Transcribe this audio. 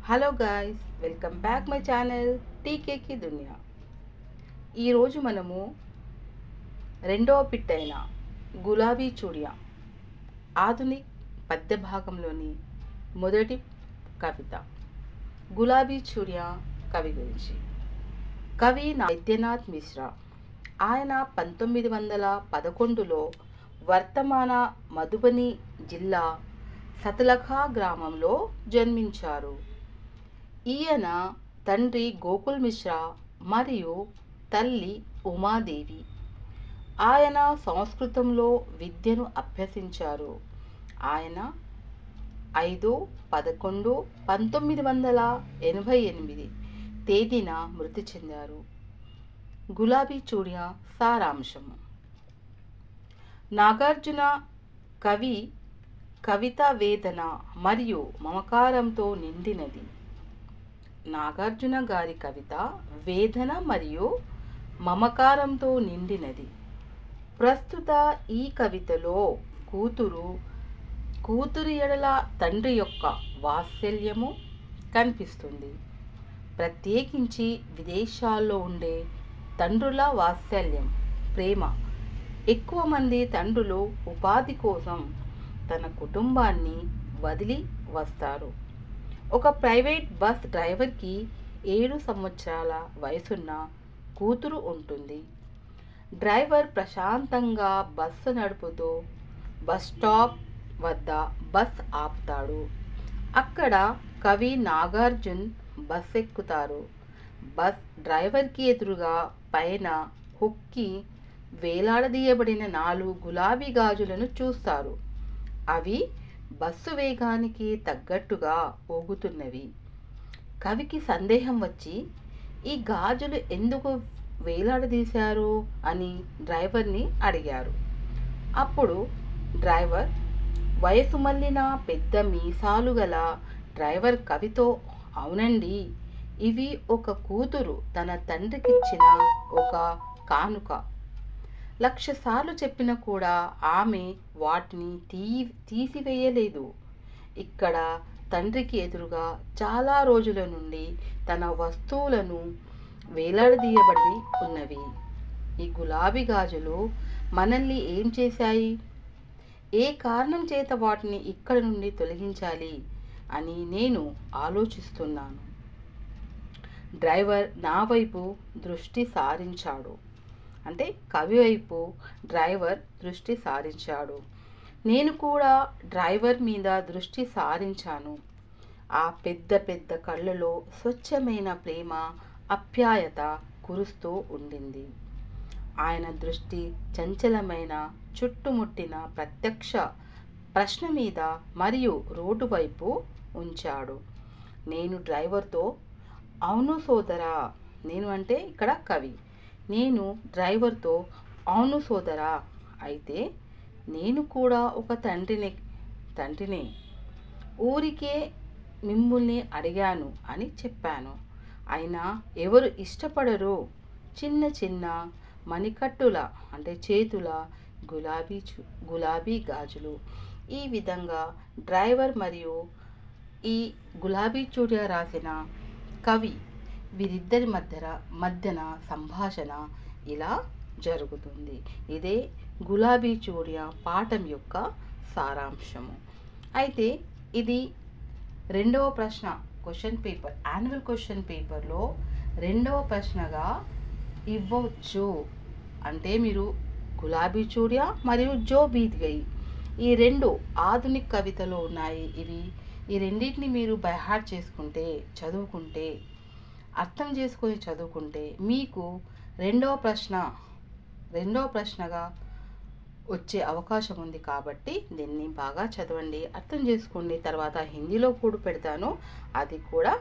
Hello guys, welcome back my channel టీకేకి దునియా. ఈరోజు మనము రెండవ పిట్ అయిన గులాబీ చూడియా ఆధునిక్ పద్య భాగంలోని మొదటి కవిత గులాబీ చూడియా కవి గురించి. కవి వైద్యనాథ్ మిశ్రా. ఆయన 1911లో వర్తమాన మధుబని జిల్లా సతలఖా గ్రామంలో జన్మించారు. ఈయన తండ్రి గోకుల్ మిశ్రా మరియు తల్లి ఉమాదేవి. ఆయన సంస్కృతంలో విద్యను అభ్యసించారు. ఆయన 5/11/1988 తేదీన మృతి చెందారు. గులాబీ చూడియా సారాంశము. నాగార్జున కవి కవిత వేదన మరియు మమకారంతో నిండినది. నాగార్జున గారి కవిత వేదన మరియు మమకారంతో నిండినది. ప్రస్తుత ఈ కవితలో కూతురు ఎడల తండ్రి యొక్క వాత్సల్యము కనిపిస్తుంది. ప్రత్యేకించి విదేశాల్లో ఉండే తండ్రుల వాత్సల్యం, ప్రేమ. ఎక్కువ మంది తండ్రులు ఉపాధి కోసం తన కుటుంబాన్ని వదిలి వస్తారు. ఒక ప్రైవేట్ బస్ డ్రైవర్కి 7 సంవత్సరాల వయసున్న కూతురు ఉంటుంది. డ్రైవర్ ప్రశాంతంగా బస్సు నడుపుతూ బస్ స్టాప్ వద్ద బస్ ఆపుతాడు. అక్కడ కవి నాగార్జున్ బస్ ఎక్కుతారు. బస్ డ్రైవర్కి ఎదురుగా పైన హుక్కి వేలాడదీయబడిన 4 గులాబీ గాజులను చూస్తారు. అవి బస్సు వేగానికి తగ్గట్టుగా ఊగుతున్నవి. కవికి సందేహం వచ్చి ఈ గాజులు ఎందుకు వేలాడదీశారు అని డ్రైవర్ని అడిగారు. అప్పుడు డ్రైవర్, వయసు మళ్ళిన పెద్ద మీసాలు గల డ్రైవర్ కవితో, అవునండి, ఇవి ఒక కూతురు తన తండ్రికిచ్చిన ఒక కానుక. 1,00,000 సార్లు చెప్పినా కూడా ఆమె వాటిని తీసివేయలేదు. ఇక్కడ తండ్రికి ఎదురుగా చాలా రోజుల నుండి తన వస్తువులను వేలాడదీయబడి ఉన్నవి. ఈ గులాబీ గాజులు మనల్ని ఏం చేశాయి? ఏ కారణం చేత వాటిని ఇక్కడ నుండి తొలగించాలి అని నేను ఆలోచిస్తున్నాను. డ్రైవర్ నా వైపు దృష్టి సారించాడు. అంటే కవి వైపు డ్రైవర్ దృష్టి సారించాడు. నేను కూడా డ్రైవర్ మీద దృష్టి సారించాను. ఆ పెద్ద పెద్ద కళ్ళలో స్వచ్ఛమైన ప్రేమ, ఆప్యాయత కురుస్తూ ఉండింది. ఆయన దృష్టి చంచలమైన చుట్టుముట్టిన ప్రత్యక్ష ప్రశ్న మీద మరియు రోడ్డు వైపు ఉంచాడు. నేను డ్రైవర్తో, అవును సోదరా, నేను అంటే ఇక్కడ కవి, నేను డ్రైవర్తో, అవును సోదరా, అయితే నేను కూడా ఒక తండ్రినే, ఊరికే మిమ్మల్ని అడిగాను అని చెప్పాను. అయినా ఎవరు ఇష్టపడరు చిన్న చిన్న మణికట్టుల అంటే చేతుల గులాబీ గాజులు. ఈ విధంగా డ్రైవర్ మరియు ఈ గులాబీ చూడియా రాసిన కవి వీరిద్దరి మధ్యన సంభాషణ ఇలా జరుగుతుంది. ఇదే గులాబీ చూడియా పాఠం యొక్క సారాంశము. అయితే ఇది రెండవ ప్రశ్న క్వశ్చన్ పేపర్, యాన్యువల్ క్వశ్చన్ పేపర్లో రెండవ ప్రశ్నగా ఇవ్వచ్చు. అంటే మీరు గులాబీ చూడియా మరియు జో బీత్ గయి ఈ 2 ఆధునిక్ కవితలో ఉన్నాయి. ఈ రెండింటిని మీరు బైహార్ట్ చేసుకుంటే, చదువుకుంటే, అర్థం చేసుకొని చదువుకుంటే మీకు రెండవ ప్రశ్నగా వచ్చే అవకాశం ఉంది. కాబట్టి దీన్ని బాగా చదవండి, అర్థం చేసుకోండి. తర్వాత హిందీలో కూడా పెడతాను, అది కూడా